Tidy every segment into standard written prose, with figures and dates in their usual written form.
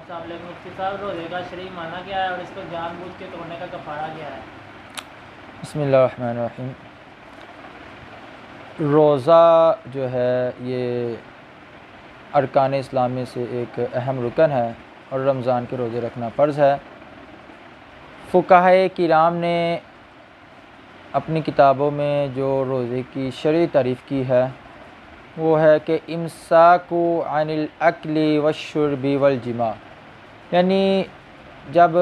अस्सलाम वालेकुम मुफ्ती साहब, रोज़े का शरई माना क्या है और इसको जानबूझ के तोड़ने का कफ़ारा क्या है? बिस्मिल्लाहिर्रहमानिर्रहीम। रोज़ा जो है ये अरकान इस्लाम में से एक अहम रुकन है और रमज़ान के रोज़े रखना फ़र्ज़ है। फ़ुक़हा किराम ने अपनी किताबों में जो रोज़े की शरई तारीफ़ की है वो है कि इम्साकु अनिल अक्ली वश्शुर्बि वल जिमा, यानी जब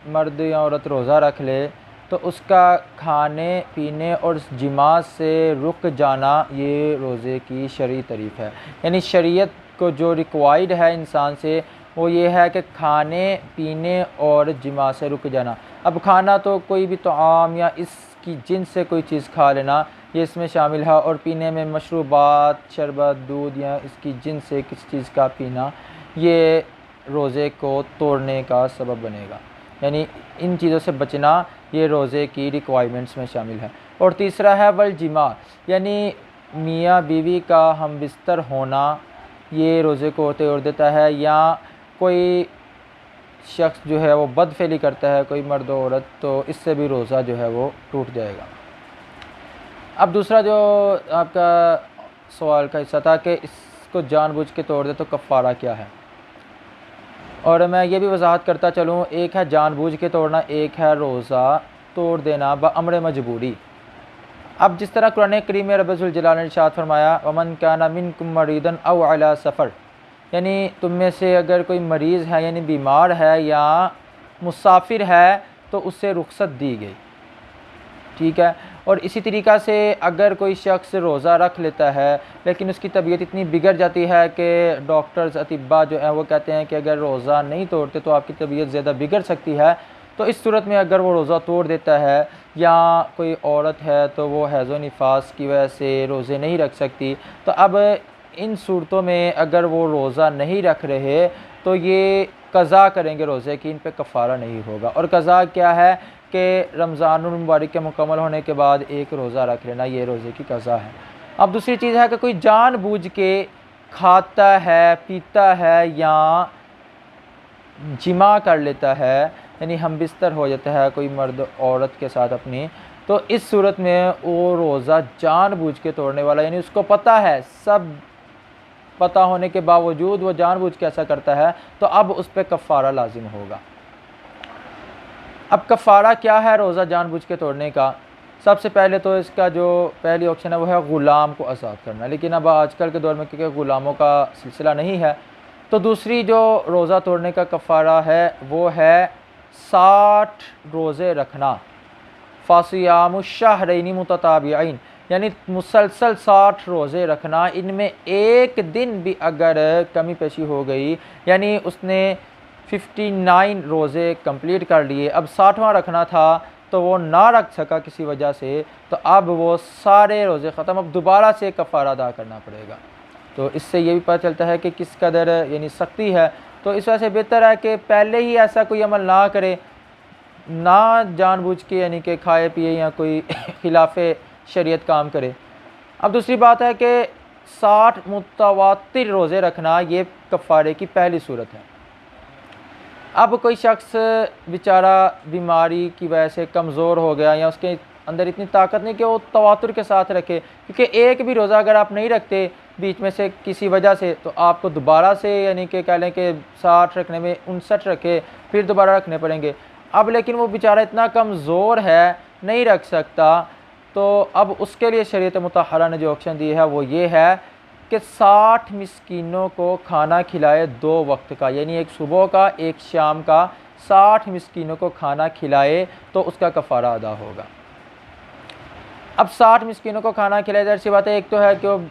मर्द या औरत रोज़ा रख ले तो उसका खाने पीने और जिमा से रुक जाना ये रोज़े की शरई तारीफ़ है। यानी शरीयत को जो रिक्वायर्ड है इंसान से वो ये है कि खाने पीने और जिमा से रुक जाना। अब खाना तो कोई भी तआम या इसकी जिन्स से कोई चीज़ खा लेना ये इसमें शामिल है, और पीने में मशरूबात, शरबत, दूध या इसकी जिन्स से किसी चीज़ का पीना ये रोज़े को तोड़ने का सबब बनेगा। यानी इन चीज़ों से बचना ये रोज़े की रिक्वायरमेंट्स में शामिल है। और तीसरा है वल जिमा, यानी मियाँ बीवी का हम बिस्तर होना ये रोज़े को तोड़ देता है, या कोई शख्स जो है वो बदफेली करता है, कोई मर्द औरत, तो इससे भी रोज़ा जो है वो टूट जाएगा। अब दूसरा जो आपका सवाल का हिस्सा था कि इसको जानबूझ के तोड़ दे तो कफ़ारा क्या है, और मैं ये भी वजाहत करता चलूँ, एक है जानबूझ के तोड़ना, एक है रोज़ा तोड़ देना बअम्र मजबूरी। अब जिस तरह कुरान करीम में रब्बुल जलाल ने इरशाद फरमाया वमन काना मिनकुम मरीदन औ अला सफ़र, यानी तुम में से अगर कोई मरीज़ है यानी बीमार है या मुसाफिर है तो उससे रुख्सत दी गई, ठीक है। और इसी तरीक़ा से अगर कोई शख्स रोज़ा रख लेता है लेकिन उसकी तबीयत इतनी बिगड़ जाती है कि डॉक्टर्स अतिब्बा जो हैं वो कहते हैं कि अगर रोज़ा नहीं तोड़ते तो आपकी तबीयत ज़्यादा बिगड़ सकती है, तो इस सूरत में अगर वो रोज़ा तोड़ देता है, या कोई औरत है तो वो हैज़ो निफास की वजह से रोज़े नहीं रख सकती, तो अब इन सूरतों में अगर वो रोज़ा नहीं रख रहे तो ये कज़ा करेंगे रोज़े की, इन पे कफ़ारा नहीं होगा। और कज़ा क्या है कि रमज़ानुल मुबारक के मुकम्मल होने के बाद एक रोज़ा रख लेना, ये रोज़े की कज़ा है। अब दूसरी चीज़ है कि कोई जानबूझ के खाता है, पीता है या जिमा कर लेता है, यानी हम बिस्तर हो जाता है कोई मर्द औरत के साथ अपनी, तो इस सूरत में वो रोज़ा जानबूझ के तोड़ने वाला, यानी उसको पता है, सब पता होने के बावजूद वो जानबूझ के ऐसा करता है, तो अब उस पर कफ़ारा लाजिम होगा। अब कफ़ारा क्या है रोज़ा जानबूझ के तोड़ने का? सबसे पहले तो इसका जो पहली ऑप्शन है वो है ग़ुलाम को आज़ाद करना, लेकिन अब आजकल के दौर में क्योंकि ग़ुलामों का सिलसिला नहीं है, तो दूसरी जो रोज़ा तोड़ने का कफ़ारा है वो है 60 रोज़े रखना, फ़सियामुश्शहरैनि मुतताबिईन, यानी मुसलसल 60 रोज़े रखना, इनमें एक दिन भी अगर कमी पेशी हो गई, यानी उसने 59 रोज़े कंप्लीट कर लिए, अब 60वां रखना था तो वो ना रख सका किसी वजह से, तो अब वो सारे रोज़े ख़त्म, अब दोबारा से कफ़ारा अदा करना पड़ेगा। तो इससे ये भी पता चलता है कि किस कदर यानी सख्ती है। तो इस वजह से बेहतर है कि पहले ही ऐसा कोई अमल ना करे, ना जानबूझ के यानी कि खाए पिए या कोई खिलाफ़ शरीयत काम करे। अब दूसरी बात है कि 60 मुतवातिर रोज़े रखना ये कफ़ारे की पहली सूरत है। अब कोई शख्स बेचारा बीमारी की वजह से कमज़ोर हो गया या उसके अंदर इतनी ताकत नहीं कि वो तवातुर के साथ रखे, क्योंकि एक भी रोज़ा अगर आप नहीं रखते बीच में से किसी वजह से, तो आपको दोबारा से यानी कि कह लें कि 60 रखने में 59 रखे, फिर दोबारा रखने पड़ेंगे। अब लेकिन वो बेचारा इतना कमज़ोर है, नहीं रख सकता, तो अब उसके लिए शरीयत मुतहरा ने जो ऑप्शन दी है वो ये है कि 60 मिस्कीनों को खाना खिलाए 2 वक्त का, यानी एक सुबह का एक शाम का, 60 मिस्कीनों को खाना खिलाए तो उसका कफ़ारा अदा होगा। अब 60 मिस्कीनों को खाना खिलाए, ज़ाहिर सी बात है, एक तो है कि वो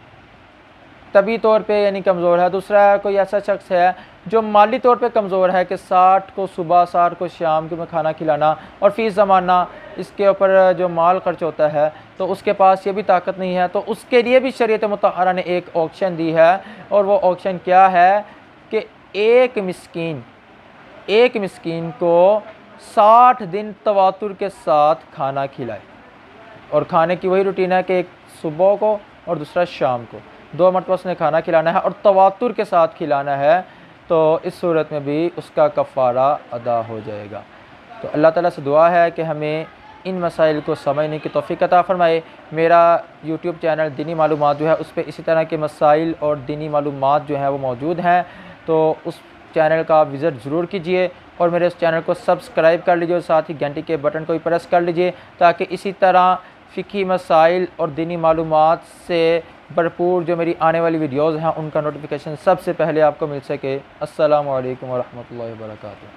तबी तौर पे यानी कमज़ोर है, दूसरा है कोई ऐसा शख्स है जो माली तौर पे कमज़ोर है कि 60 को सुबह 60 को शाम के में खाना खिलाना, और फ़ी ज़माना इसके ऊपर जो माल खर्च होता है तो उसके पास ये भी ताकत नहीं है, तो उसके लिए भी शरीयत मुतहरा ने एक ऑप्शन दी है, और वो ऑप्शन क्या है कि एक मिस्कीन को 60 दिन तवातुर के साथ खाना खिलाए, और खाने की वही रूटीन है कि एक सुबह को और दूसरा शाम को, 2 मरतबा उसने खाना खिलाना है और तवातुर के साथ खिलाना है। तो इस सूरत में भी उसका कफ़ारा अदा हो जाएगा। तो अल्लाह ताला से दुआ है कि हमें इन मसाइल को समझने की तौफ़ीक़ अता फ़रमाए। मेरा यूट्यूब चैनल दीनी मालूमात जो है उस पर इसी तरह के मसाइल और दीनी मालूमात जो हैं वो मौजूद हैं, तो उस चैनल का विज़िट ज़रूर कीजिए और मेरे उस चैनल को सब्सक्राइब कर लीजिए और साथ ही घंटी के बटन को भी प्रेस कर लीजिए, ताकि इसी तरह फ़िक़ही मसाइल और दीनी मालूमात से भरपूर जो मेरी आने वाली वीडियोज़ हैं उनका नोटिफिकेशन सबसे पहले आपको मिल सके। अस्सलामु अलैकुम व रहमतुल्लाहि व बरकातुहू।